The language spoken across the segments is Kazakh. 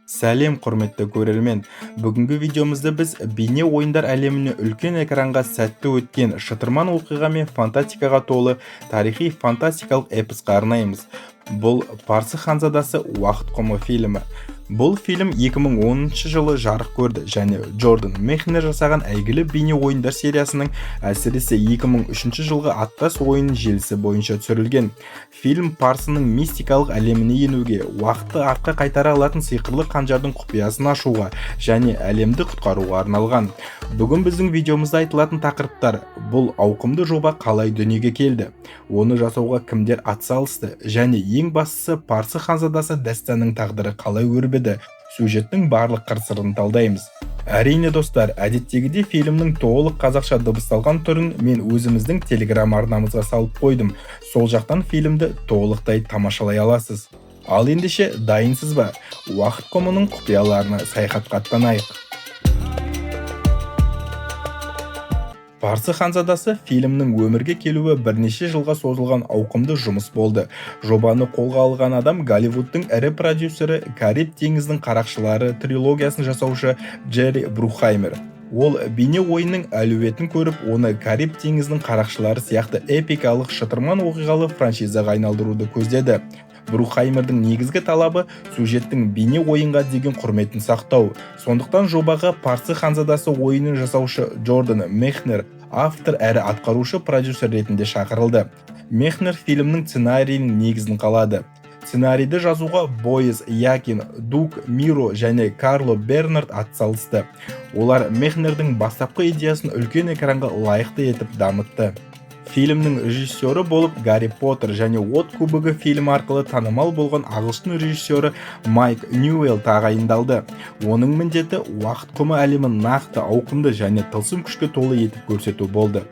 Сәлем құрметті көрермен. Бүгінгі видеомызда біз бейне ойындар әлеміне үлкен экранға сәтті өткен шытырман оқиға мен фантастикаға толы тарихи фантастикалық эпосқа арнаймыз. Бұл Парсы ханзадасы уақыт құмы фильмі. Бұл фильм 2010 жылы жарық көрді және Джордан Мехнер жасаған әйгілі бейне ойындар сериясының әсіресе 2003 жылғы аттас ойын желісі бойынша түсірілген. Фильм Парсының мистикалық әлеміне енуге, уақытты артқа қайтара алатын сиқырлы қанжардың құпиясын ашуға және әлемді құтқаруға арналған. Бүгін біздің видеомызда айтылатын тақырыптар: бұл ауқымды жоба қалай дүниеге келді, оны жасауға кімдер атсалысты және ең бастысы Парсы ханзадасы дәстанның тағдыры қалай өрбіді, сюжеттің барлық қыр-сырын талдаймыз. Әрине достар, әдеттегідей фильмнің толық қазақша дыбысталған түрін мен өзіміздің телеграм арнамызға салып қойдым. Сол жақтан фильмді толықтай тамашалай аласыз. Ал ендеше дайынсыз ба? Уақыт құмының құпияларына саяхатқа аттанайық. Парсы ханзадасы фильмнің өмірге келуі бірнеше жылға созылған ауқымды жұмыс болды. Жобаны қолға алған адам Голливудтың ірі продюсері, Кариб теңізінің қарақшылары трилогиясын жасаушы Джерри Брукхаймер. Ол бейне ойынның әлеуетін көріп, оны Кариб теңізінің қарақшылары сияқты эпикалық шытырман оқиғалы франшизаға айналдыруды көздеді. Брукхаймердің негізгі талабы сюжеттің бейне ойынға деген құрметін сақтау. Сондықтан жобаға Парсы ханзадасы ойынын жасаушы Джордан Мехнер автор әрі атқарушы продюсер ретінде шақырылды. Мехнер фильмнің сценарийінің негізін қалады. Сценарийді жазуға Бойз Якин, Дуг Миро және Карло Бернард атсалысты. Олар Мехнердің бастапқы идеясын үлкен экранға лайықты етіп дамытты. Фильмнің режиссері болып Гарри Поттер және От кубогы фильм арқылы танымал болған ағылшын режиссері Майк Ньюэлл тағайындалды. Оның міндеті уақыт құмы әлемін нақты, ауқымды және тылсым күшке толы етіп көрсету болды.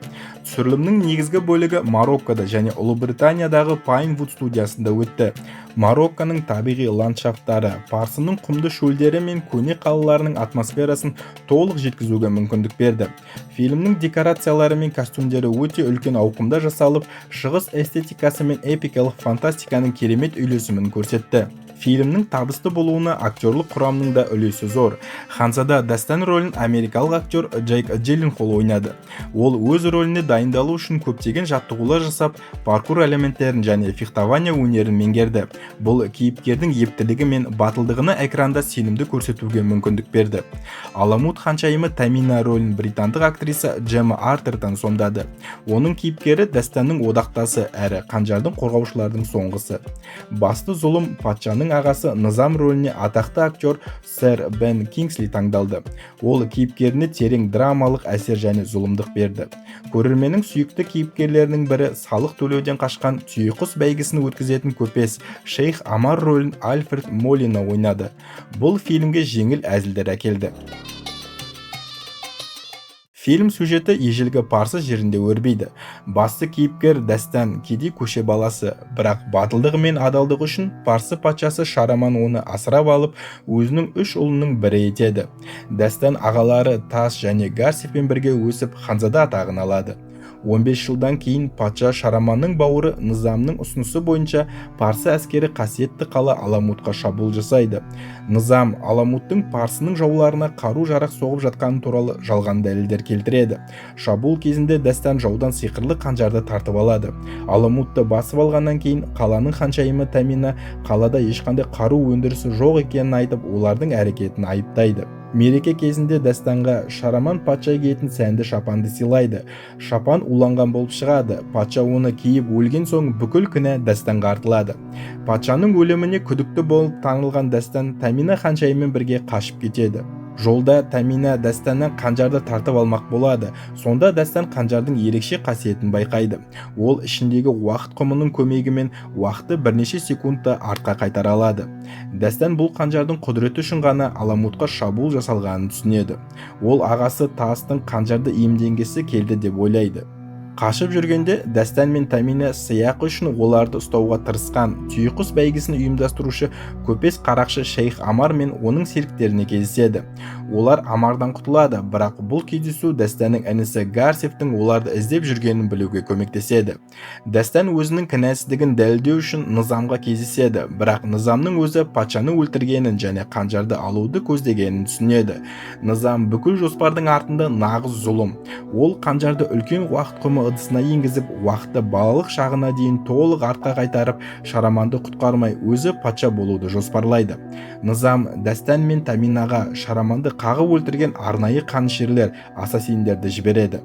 Түсірілімнің негізгі бөлігі Мароккода және Ұлыбританиядағы Пайнвуд студиясында өтті. Марокконың табиғи ландшафттары, Парсының құмды шөлдері мен көне қалаларының атмосферасын толық жеткізуге мүмкіндік берді. Фильмнің декорациялары мен костюмдері өте үлкен ауқымда жасалып, шығыс эстетикасы мен эпикалық фантастиканың керемет үйлесімін көрсетті. Фильмнің табысты болуына актерлік құрамның да үлесі зор. Ханзада дастан рөлін америкалық актер Джейк Джилленхол ойнады. Ол өз рөліне дайындалу үшін көптеген жаттығулар жасап, паркур элементтерін және фехтование өнерін меңгерді. Бұл кейіпкердің ептілігі мен батылдығына экранда сенімді көрсетуге мүмкіндік берді. Аламут ханшайымы Тамина рөлін британдық актриса Джемма Артертон сомдады. Оның кейіпкері дастанның одақтасы әрі қанжардың қорғаушылардың соңғысы. Басты зұлым патшаның ағасы Низам рөліне атақты актер сэр Бен Кингсли таңдалды. Ол кейіпкеріне терең драмалық әсер және зұлымдық берді. Көрерменнің сүйікті кейіпкерлерінің бірі салық төлеуден қашқан түйеқұс бәйгесін өткізетін көпес Шейх Амар рөлін Альфред Молина ойнады. Бұл фильмге жеңіл әзілдер әкелді. Фильм сюжеті ежелгі Парсы жерінде өрбиді. Басты кейіпкер дастан кедей көше баласы, бірақ батылдығы мен адалдығы үшін Парсы патшасы Шараман оны асырап алып, өзінің 3 ұлының бірі етеді. Дастан ағалары Тас және Гарсиппен бірге өсіп, ханзада атағын алады. 15 жылдан кейін патша Шараманның бауыры Низамның ұсынысы бойынша Парсы әскері қасиетті қала Аламутқа шабуыл жасайды. Низам Аламуттың Парсының жауларына қару-жарақ соғып жатқаны туралы жалған дәлелдер келтіреді. Шабуыл кезінде дастан жаудан сиқырлы қанжарды тартып алады. Аламутты басып алғаннан кейін қаланың ханшайымы Тамина қалада ешқандай қару өндірісі жоқ екенін айтып, олардың әрекетін айыптайды. Мереке кезінде дастанға Шараман патша киетін сәнді шапанды сыйлайды. Шапан уланған болып шығады. Патша оны киіп өлген соң бүкіл кінә дастанға артылады. Патшаның өліміне күдікті болып танылған дастан Тамина ханшайыммен бірге қашып кетеді. Жолда Тамина дастаннан қанжарды тартып алмақ болады. Сонда дастан қанжардың ерекше қасиетін байқайды. Ол ішіндегі уақыт құмының көмегімен уақытты бірнеше секундта артқа қайтара алады. Дастан бұл қанжардың құдіреті үшін ғана Аламутқа шабуыл жасалғанын түсінеді. Ол ағасы Тастың қанжарды иемденгісі келді деп ойлайды. Қашып жүргенде Дастан мен Тамина сыйақы үшін оларды ұстауға тырысқан түйеқұс бәйгесін ұйымдастырушы көпес қарақшы шейх Амар мен оның серіктеріне кездеседі. Олар Амардан құтылады, бірақ бұл кездесу Дастанның інісі Гарсифтің оларды іздеп жүргенін білуге көмектеседі. Дастан өзінің кінәсіздігін дәлелдеу үшін Низамға кездеседі, бірақ Низамның өзі патшаны өлтіргенін және қанжарды алуды көздегенін түсінеді. Низам бүкіл жоспардың артында нағыз зұлым. Ол қанжарды үлкен уақыт құмы ыдысына енгізіп, уақытты балалық шағына дейін толық артқа қайтарып, Шараманды құтқармай өзі патша болуды жоспарлайды. Низам Дастан мен Таминаға Шараманды қағып өлтірген арнайы қанішерлер, ассасиндерді жібереді.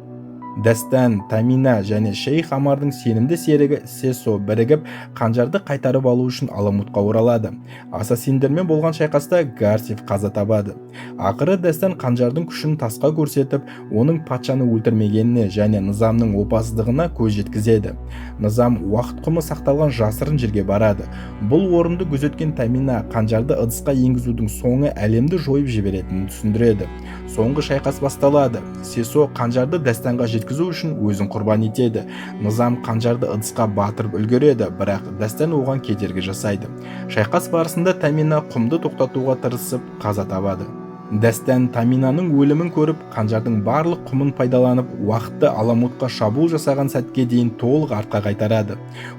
Дастан, Тамина және шейх Амардың сенімді серігі Сесо бірігіп, қанжарды қайтарып алу үшін Аламутқа оралады. Ассасиндермен болған шайқаста Гарсиф қаза табады. Ақыры Дастан қанжардың күшін тасқа көрсетіп, оның патшаны өлтірмегеніне және Низамның опасыздығына көз жеткізеді. Низам уақыт құмы сақталған жасырын жерге барады. Бұл орынды күзеткен Тамина қанжарды ыдысқа енгізудің соңы әлемді жойып жіберетінін түсіндіреді. Соңғы шайқас басталады. Сесо қанжарды Дастанға жеткізу үшін өзін құрбан етеді. Низам қанжарды ыдысқа батырып үлгереді, бірақ Дастан оған кедергі жасайды. Шайқас барысында Тамина құмды тоқтатуға тырысып қаза табады. Дастан Таминаның өлімін көріп, қанжардың барлық құмын пайдаланып, уақытты Аламутқа шабуыл жасаған сәтке дейін толық артқа қайтарады.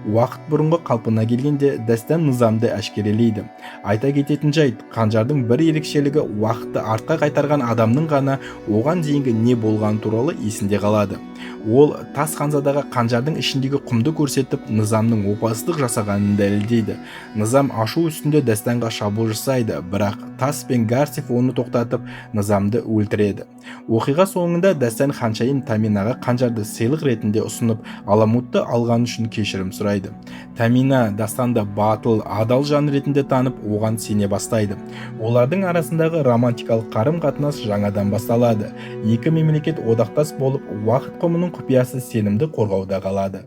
Уақыт бұрынғы қалпына келгенде Дастан Низамды әшкерелейді. Айта кететін жайт, қанжардың бір ерекшелігі уақытты артқа қайтарған адамның ғана оған дейінгі не болған туралы есінде қалады. Ол тас ханзадаға қанжардың ішіндегі құмды көрсетіп, Низамның опасыздық жасағанын дәлелдейді. Низам ашу үстінде Дастанға шабуыл жасайды, бірақ Тас пен Гарсиф оны тоқтатып, Низамды өлтіреді. Оқиға соңында Дастан ханшайым Таминаға қанжарды сыйлық ретінде ұсынып, Аламутты алған үшін кешірім сұрайды. Тамина Дастанды батыл, адал жан ретінде танып, оған сене бастайды. Олардың арасындағы романтикалық қарым-қатынас жаңадан басталады. Екі мемлекет одақтас болып, уақыт құмының құпиясы сенімді қорғауда қалады.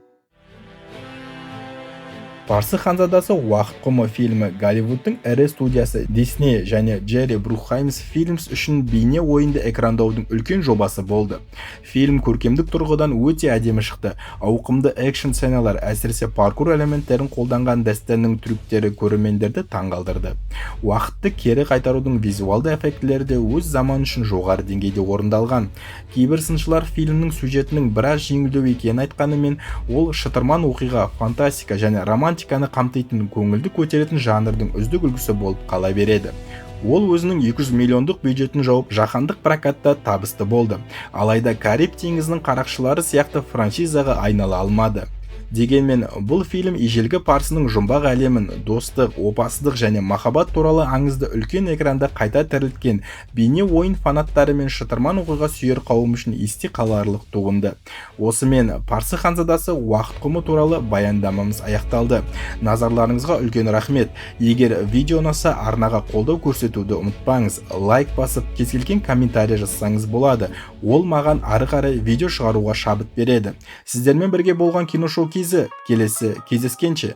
Парсы ханзадасы уақыт құмы фильмі Голливудтың ірі студиясы Disney және Джерри Брукхаймс Films үшін бейне ойынды экрандаудың үлкен жобасы болды. Фильм көркемдік тұрғыдан өте әдемі шықты. Ауқымды экшн сценалар, әсіресе паркур элементтерін қолданған Дастанның трюктері көрермендерді таңғалдырды. Уақытты кері қайтарудың визуалды эффектілері де өз заманы үшін жоғары деңгейде орындалған. Кейбір сыншылар фильмнің сюжетінің біраз жеңілдеу екенін айтқанымен, ол шытырман оқиға, фантастика және романтиканы қамтитын, көңілді көтеретін жанрдың үздік үлгісі болып қала береді. Ол өзінің 200 миллиондық бюджетін жауып, жаһандық прокатта табысты болды. Алайда Кариб теңізінің қарақшылары сияқты франшизаға айнала алмады. Дегенмен, бұл фильм ежелгі парсының жұмбақ әлемін, достық, опасыздық және махаббат туралы аңызды үлкен экранда қайта тірілткен бейне ойын фанаттары мен шытырман оқиға сүйер қауым үшін есте қаларлық туынды. Осымен Парсы ханзадасы уақыт құмы туралы баяндамамыз аяқталды. Назарларыңызға үлкен рахмет. Егер видео ұнаса, арнаға қолдау көрсетуді ұмытпаңыз. Лайк басып, кез келген комментарий жазсаңыз болады. Ол маған ары қарай видео шығаруға шабыт береді. Сіздермен бірге болған Киношоу кезі, келесі кездескенше.